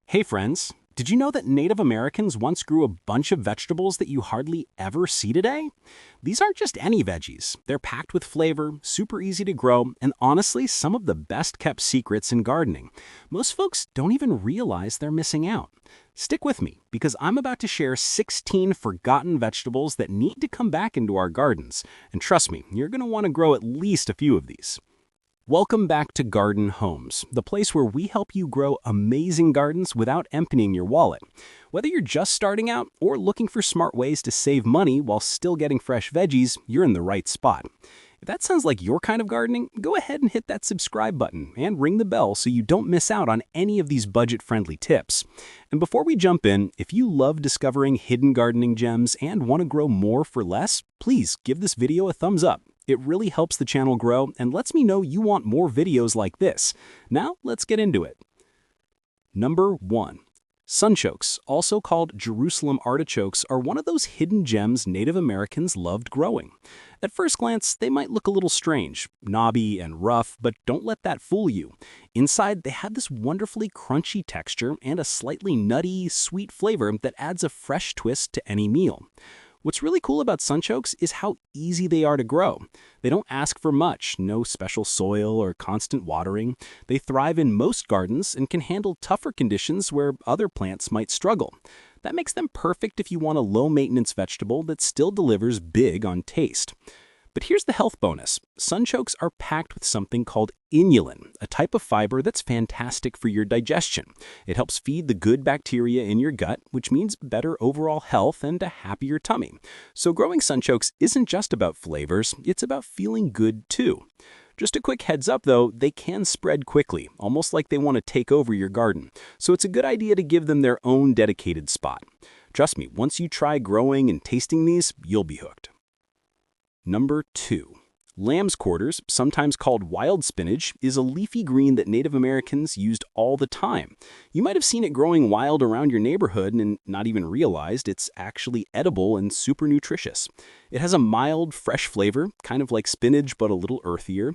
Hey friends, did you know that Native Americans once grew a bunch of vegetables that you hardly ever see today? These aren't just any veggies. They're packed with flavor, super easy to grow, and honestly, some of the best kept secrets in gardening. Most folks don't even realize they're missing out. Stick with me, because I'm about to share 16 forgotten vegetables that need to come back into our gardens. And trust me, you're going to want to grow at least a few of these. Welcome back to Garden Homes, the place where we help you grow amazing gardens without emptying your wallet. Whether you're just starting out or looking for smart ways to save money while still getting fresh veggies, you're in the right spot. If that sounds like your kind of gardening, go ahead and hit that subscribe button and ring the bell so you don't miss out on any of these budget-friendly tips. And before we jump in, if you love discovering hidden gardening gems and want to grow more for less, please give this video a thumbs up. It really helps the channel grow and lets me know you want more videos like this. Now, let's get into it. Number 1. Sunchokes, also called Jerusalem artichokes, are one of those hidden gems Native Americans loved growing. At first glance, they might look a little strange, knobby and rough, but don't let that fool you. Inside, they have this wonderfully crunchy texture and a slightly nutty, sweet flavor that adds a fresh twist to any meal. What's really cool about sunchokes is how easy they are to grow. They don't ask for much, no special soil or constant watering. They thrive in most gardens and can handle tougher conditions where other plants might struggle. That makes them perfect if you want a low-maintenance vegetable that still delivers big on taste. But here's the health bonus. Sunchokes are packed with something called inulin, a type of fiber that's fantastic for your digestion. It helps feed the good bacteria in your gut, which means better overall health and a happier tummy. So growing sunchokes isn't just about flavors, it's about feeling good too. Just a quick heads up though, they can spread quickly, almost like they want to take over your garden. So it's a good idea to give them their own dedicated spot. Trust me, once you try growing and tasting these, you'll be hooked. Number 2. Lamb's quarters, sometimes called wild spinach, is a leafy green that Native Americans used all the time. You might have seen it growing wild around your neighborhood and not even realized it's actually edible and super nutritious. It has a mild, fresh flavor, kind of like spinach but a little earthier.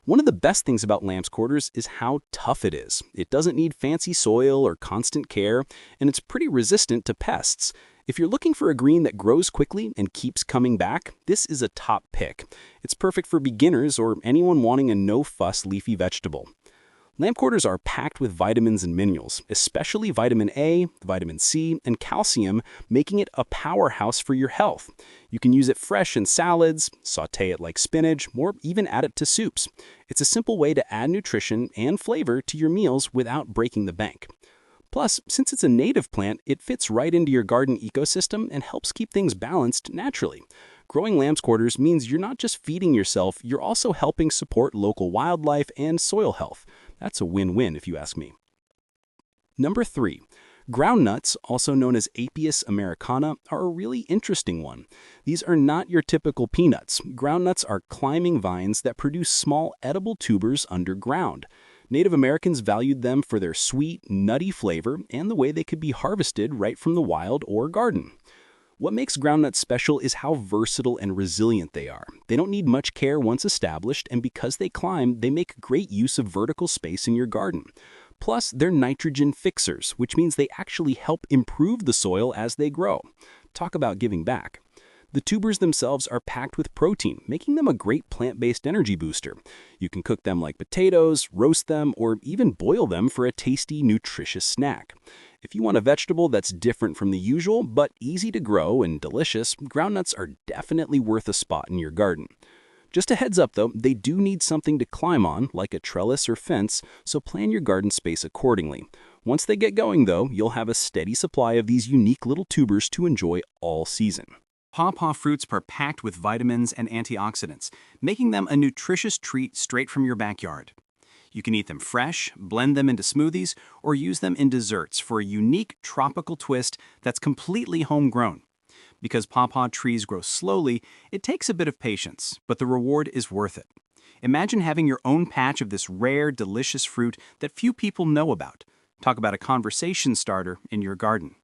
One of the best things about lamb's quarters is how tough it is. It doesn't need fancy soil or constant care, and it's pretty resistant to pests. If you're looking for a green that grows quickly and keeps coming back, this is a top pick. It's perfect for beginners or anyone wanting a no-fuss leafy vegetable. Lamb quarters are packed with vitamins and minerals, especially vitamin A, vitamin C, and calcium, making it a powerhouse for your health. You can use it fresh in salads, saute it like spinach, or even add it to soups. It's a simple way to add nutrition and flavor to your meals without breaking the bank. Plus, since it's a native plant, it fits right into your garden ecosystem and helps keep things balanced naturally. Growing lamb's quarters means you're not just feeding yourself, you're also helping support local wildlife and soil health. That's a win-win if you ask me. Number 3. Groundnuts, also known as Apius americana, are a really interesting one. These are not your typical peanuts. Groundnuts are climbing vines that produce small edible tubers underground. Native Americans valued them for their sweet, nutty flavor and the way they could be harvested right from the wild or garden. What makes groundnuts special is how versatile and resilient they are. They don't need much care once established, and because they climb, they make great use of vertical space in your garden. Plus, they're nitrogen fixers, which means they actually help improve the soil as they grow. Talk about giving back. The tubers themselves are packed with protein, making them a great plant-based energy booster. You can cook them like potatoes, roast them, or even boil them for a tasty, nutritious snack. If you want a vegetable that's different from the usual, but easy to grow and delicious, groundnuts are definitely worth a spot in your garden. Just a heads up though, they do need something to climb on, like a trellis or fence, so plan your garden space accordingly. Once they get going though, you'll have a steady supply of these unique little tubers to enjoy all season. Pawpaw fruits are packed with vitamins and antioxidants, making them a nutritious treat straight from your backyard. You can eat them fresh, blend them into smoothies, or use them in desserts for a unique tropical twist that's completely homegrown. Because pawpaw trees grow slowly, it takes a bit of patience, but the reward is worth it. Imagine having your own patch of this rare, delicious fruit that few people know about. Talk about a conversation starter in your garden.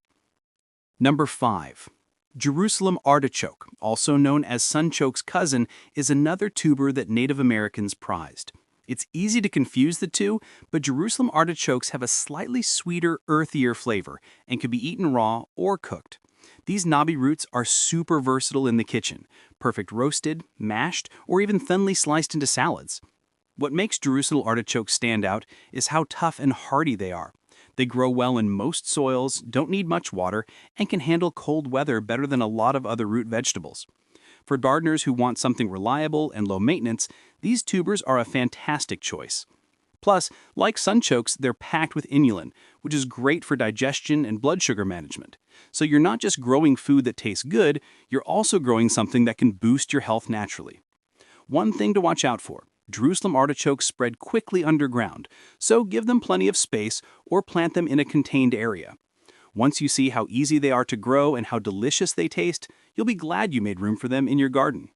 Number 5. Jerusalem artichoke, also known as sunchoke's cousin, is another tuber that Native Americans prized. It's easy to confuse the two, but Jerusalem artichokes have a slightly sweeter, earthier flavor and can be eaten raw or cooked. These knobby roots are super versatile in the kitchen, perfect roasted, mashed, or even thinly sliced into salads. What makes Jerusalem artichokes stand out is how tough and hardy they are. They grow well in most soils, don't need much water, and can handle cold weather better than a lot of other root vegetables. For gardeners who want something reliable and low maintenance, these tubers are a fantastic choice. Plus, like sunchokes, they're packed with inulin, which is great for digestion and blood sugar management. So you're not just growing food that tastes good, you're also growing something that can boost your health naturally. One thing to watch out for: Jerusalem artichokes spread quickly underground, so give them plenty of space or plant them in a contained area. Once you see how easy they are to grow and how delicious they taste, you'll be glad you made room for them in your garden.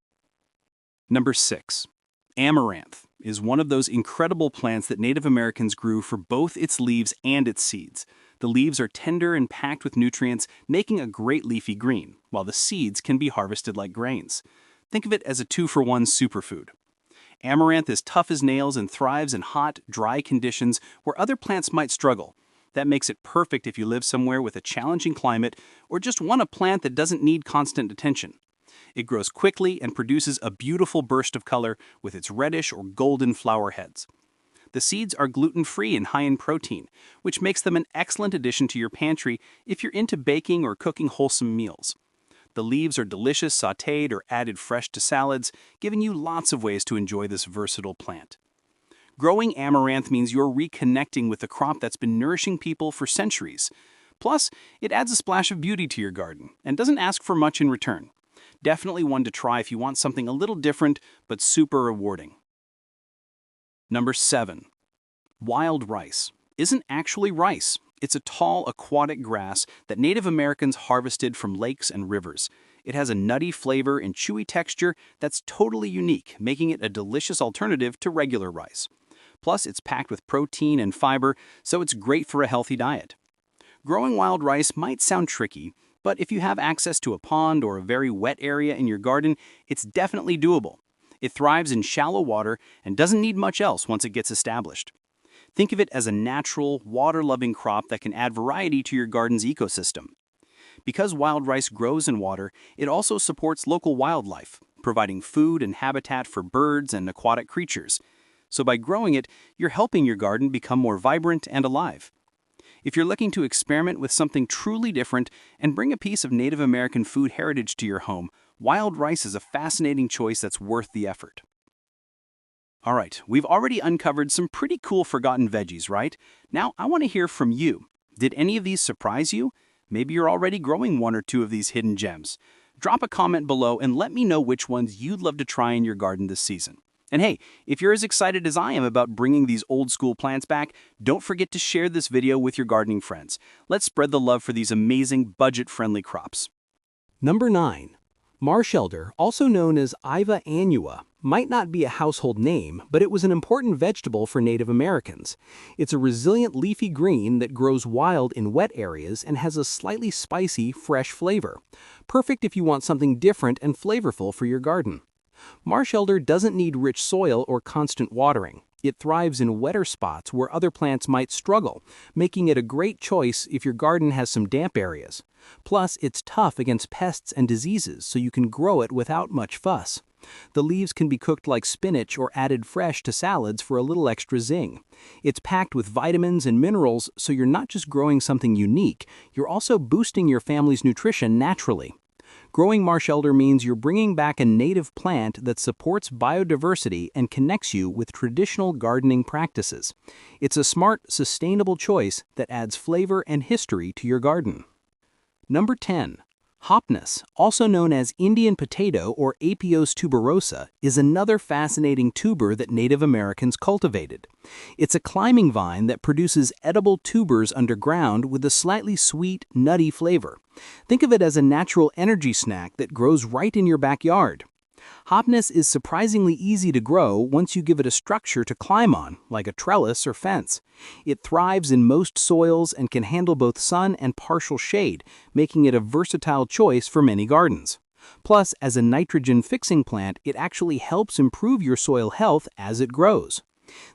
Number 6. Amaranth is one of those incredible plants that Native Americans grew for both its leaves and its seeds. The leaves are tender and packed with nutrients, making a great leafy green, while the seeds can be harvested like grains. Think of it as a 2-for-1 superfood. Amaranth is tough as nails and thrives in hot, dry conditions where other plants might struggle. That makes it perfect if you live somewhere with a challenging climate or just want a plant that doesn't need constant attention. It grows quickly and produces a beautiful burst of color with its reddish or golden flower heads. The seeds are gluten-free and high in protein, which makes them an excellent addition to your pantry if you're into baking or cooking wholesome meals. The leaves are delicious sautéed or added fresh to salads, giving you lots of ways to enjoy this versatile plant. Growing amaranth means you're reconnecting with a crop that's been nourishing people for centuries. Plus, it adds a splash of beauty to your garden and doesn't ask for much in return. Definitely one to try if you want something a little different but super rewarding. Number 7. Wild rice isn't actually rice. It's a tall aquatic grass that Native Americans harvested from lakes and rivers. It has a nutty flavor and chewy texture that's totally unique, making it a delicious alternative to regular rice. Plus, it's packed with protein and fiber, so it's great for a healthy diet. Growing wild rice might sound tricky, but if you have access to a pond or a very wet area in your garden, it's definitely doable. It thrives in shallow water and doesn't need much else once it gets established. Think of it as a natural, water-loving crop that can add variety to your garden's ecosystem. Because wild rice grows in water, it also supports local wildlife, providing food and habitat for birds and aquatic creatures. So by growing it, you're helping your garden become more vibrant and alive. If you're looking to experiment with something truly different and bring a piece of Native American food heritage to your home, wild rice is a fascinating choice that's worth the effort. All right, we've already uncovered some pretty cool forgotten veggies, right? Now I want to hear from you. Did any of these surprise you? Maybe you're already growing one or two of these hidden gems. Drop a comment below and let me know which ones you'd love to try in your garden this season. And hey, if you're as excited as I am about bringing these old school plants back, don't forget to share this video with your gardening friends. Let's spread the love for these amazing budget-friendly crops. Number 9. Marsh elder, also known as Iva annua, might not be a household name, but it was an important vegetable for Native Americans. It's a resilient leafy green that grows wild in wet areas and has a slightly spicy, fresh flavor. Perfect if you want something different and flavorful for your garden. Marsh elder doesn't need rich soil or constant watering. It thrives in wetter spots where other plants might struggle, making it a great choice if your garden has some damp areas. Plus, it's tough against pests and diseases, so you can grow it without much fuss. The leaves can be cooked like spinach or added fresh to salads for a little extra zing. It's packed with vitamins and minerals, so you're not just growing something unique, you're also boosting your family's nutrition naturally. Growing marsh elder means you're bringing back a native plant that supports biodiversity and connects you with traditional gardening practices. It's a smart, sustainable choice that adds flavor and history to your garden. Number 10. Hopness, also known as Indian potato or Apios tuberosa, is another fascinating tuber that Native Americans cultivated. It's a climbing vine that produces edible tubers underground with a slightly sweet, nutty flavor. Think of it as a natural energy snack that grows right in your backyard. Hopness is surprisingly easy to grow once you give it a structure to climb on, like a trellis or fence. It thrives in most soils and can handle both sun and partial shade, making it a versatile choice for many gardens. Plus, as a nitrogen-fixing plant, it actually helps improve your soil health as it grows.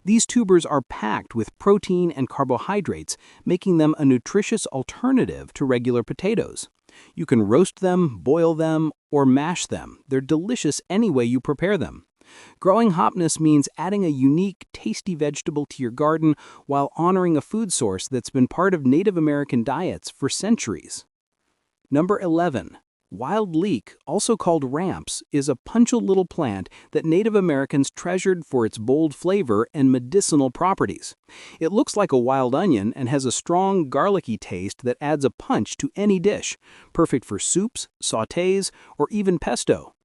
These tubers are packed with protein and carbohydrates, making them a nutritious alternative to regular potatoes. You can roast them, boil them, or mash them. They're delicious any way you prepare them. Growing hopness means adding a unique, tasty vegetable to your garden while honoring a food source that's been part of Native American diets for centuries. Number 11. Wild leek, also called ramps, is a punctual little plant that Native Americans treasured for its bold flavor and medicinal properties. It looks like a wild onion and has a strong, garlicky taste that adds a punch to any dish, perfect for soups, sautés, or even pesto.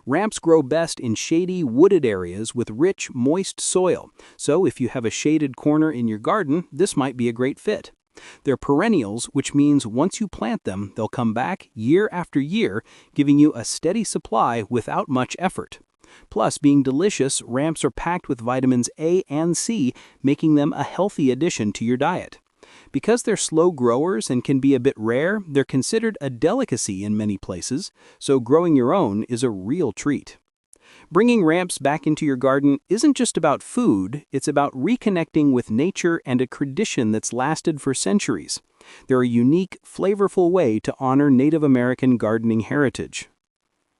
Ramps grow best in shady, wooded areas with rich, moist soil, so if you have a shaded corner in your garden, this might be a great fit. They're perennials, which means once you plant them, they'll come back year after year, giving you a steady supply without much effort. Plus, being delicious, ramps are packed with vitamins A and C, making them a healthy addition to your diet. Because they're slow growers and can be a bit rare, they're considered a delicacy in many places, so growing your own is a real treat. Bringing ramps back into your garden isn't just about food, it's about reconnecting with nature and a tradition that's lasted for centuries. They're a unique, flavorful way to honor Native American gardening heritage.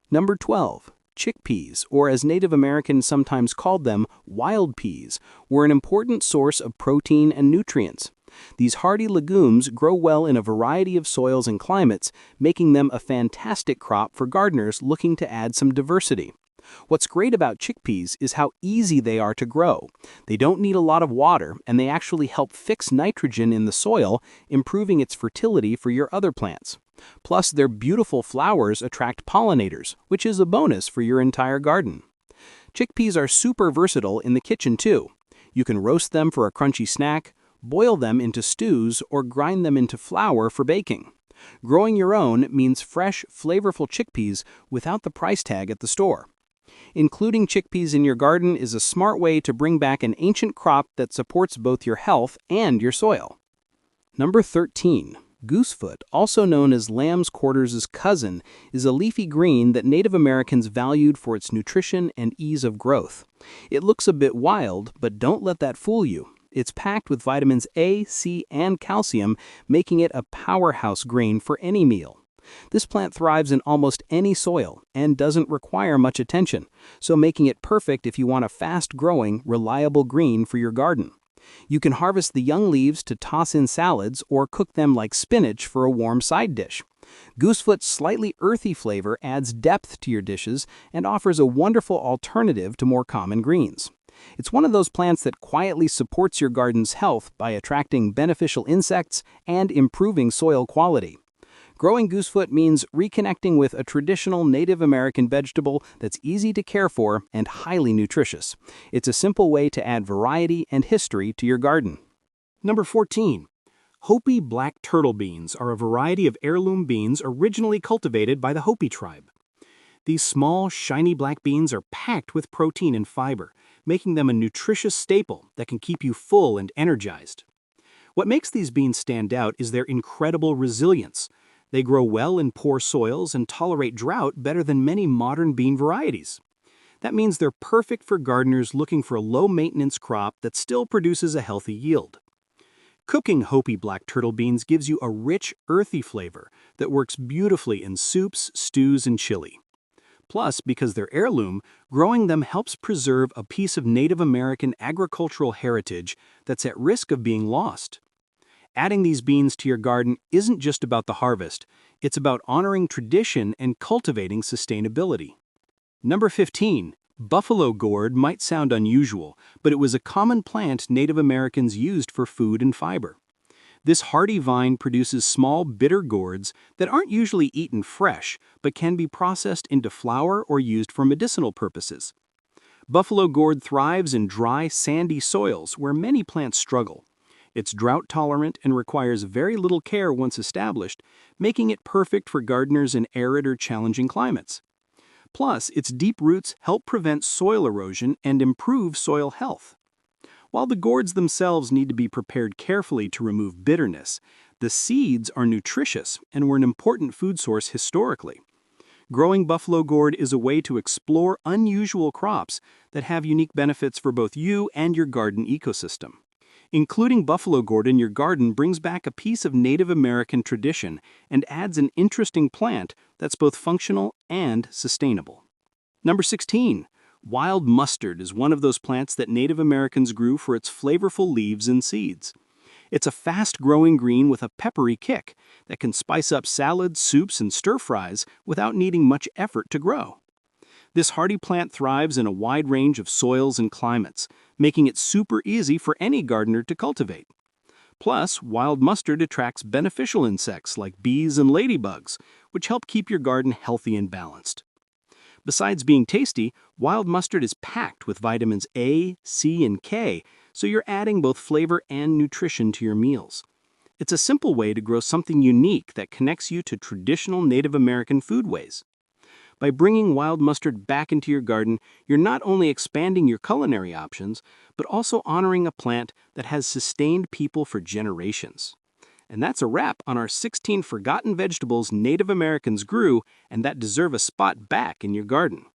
Number 12. Chickpeas, or as Native Americans sometimes called them, wild peas, were an important source of protein and nutrients. These hardy legumes grow well in a variety of soils and climates, making them a fantastic crop for gardeners looking to add some diversity. What's great about chickpeas is how easy they are to grow. They don't need a lot of water, and they actually help fix nitrogen in the soil, improving its fertility for your other plants. Plus, their beautiful flowers attract pollinators, which is a bonus for your entire garden. Chickpeas are super versatile in the kitchen too. You can roast them for a crunchy snack, boil them into stews, or grind them into flour for baking. Growing your own means fresh, flavorful chickpeas without the price tag at the store. Including chickpeas in your garden is a smart way to bring back an ancient crop that supports both your health and your soil. Number 13. Goosefoot, also known as lamb's quarters' cousin, is a leafy green that Native Americans valued for its nutrition and ease of growth. It looks a bit wild, but don't let that fool you. It's packed with vitamins A, C, and calcium, making it a powerhouse green for any meal. This plant thrives in almost any soil and doesn't require much attention, so making it perfect if you want a fast-growing, reliable green for your garden. You can harvest the young leaves to toss in salads or cook them like spinach for a warm side dish. Goosefoot's slightly earthy flavor adds depth to your dishes and offers a wonderful alternative to more common greens. It's one of those plants that quietly supports your garden's health by attracting beneficial insects and improving soil quality. Growing goosefoot means reconnecting with a traditional Native American vegetable that's easy to care for and highly nutritious. It's a simple way to add variety and history to your garden. Number 14. Hopi black turtle beans are a variety of heirloom beans originally cultivated by the Hopi tribe. These small, shiny black beans are packed with protein and fiber, making them a nutritious staple that can keep you full and energized. What makes these beans stand out is their incredible resilience. They grow well in poor soils and tolerate drought better than many modern bean varieties. That means they're perfect for gardeners looking for a low-maintenance crop that still produces a healthy yield. Cooking Hopi black turtle beans gives you a rich, earthy flavor that works beautifully in soups, stews, and chili. Plus, because they're heirloom, growing them helps preserve a piece of Native American agricultural heritage that's at risk of being lost. Adding these beans to your garden isn't just about the harvest, it's about honoring tradition and cultivating sustainability. Number 15. Buffalo gourd might sound unusual, but it was a common plant Native Americans used for food and fiber. This hardy vine produces small, bitter gourds that aren't usually eaten fresh, but can be processed into flour or used for medicinal purposes. Buffalo gourd thrives in dry, sandy soils where many plants struggle. It's drought-tolerant and requires very little care once established, making it perfect for gardeners in arid or challenging climates. Plus, its deep roots help prevent soil erosion and improve soil health. While the gourds themselves need to be prepared carefully to remove bitterness, the seeds are nutritious and were an important food source historically. Growing buffalo gourd is a way to explore unusual crops that have unique benefits for both you and your garden ecosystem. Including buffalo gourd in your garden brings back a piece of Native American tradition and adds an interesting plant that's both functional and sustainable. Number 16. Wild mustard is one of those plants that Native Americans grew for its flavorful leaves and seeds. It's a fast-growing green with a peppery kick that can spice up salads, soups, and stir-fries without needing much effort to grow. This hardy plant thrives in a wide range of soils and climates, making it super easy for any gardener to cultivate. Plus, wild mustard attracts beneficial insects like bees and ladybugs, which help keep your garden healthy and balanced. Besides being tasty, wild mustard is packed with vitamins A, C, and K, so you're adding both flavor and nutrition to your meals. It's a simple way to grow something unique that connects you to traditional Native American foodways. By bringing wild mustard back into your garden, you're not only expanding your culinary options, but also honoring a plant that has sustained people for generations. And that's a wrap on our 16 forgotten vegetables Native Americans grew and that deserve a spot back in your garden.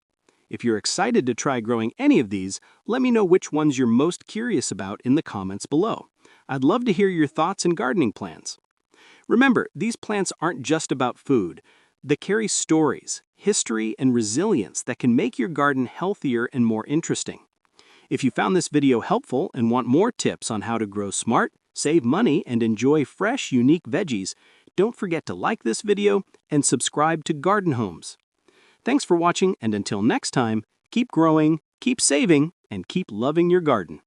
If you're excited to try growing any of these, let me know which ones you're most curious about in the comments below. I'd love to hear your thoughts and gardening plans. Remember, these plants aren't just about food. They carry stories, history, and resilience that can make your garden healthier and more interesting. If you found this video helpful and want more tips on how to grow smart, save money, and enjoy fresh, unique veggies, don't forget to like this video and subscribe to Garden Homes. Thanks for watching, and until next time, keep growing, keep saving, and keep loving your garden.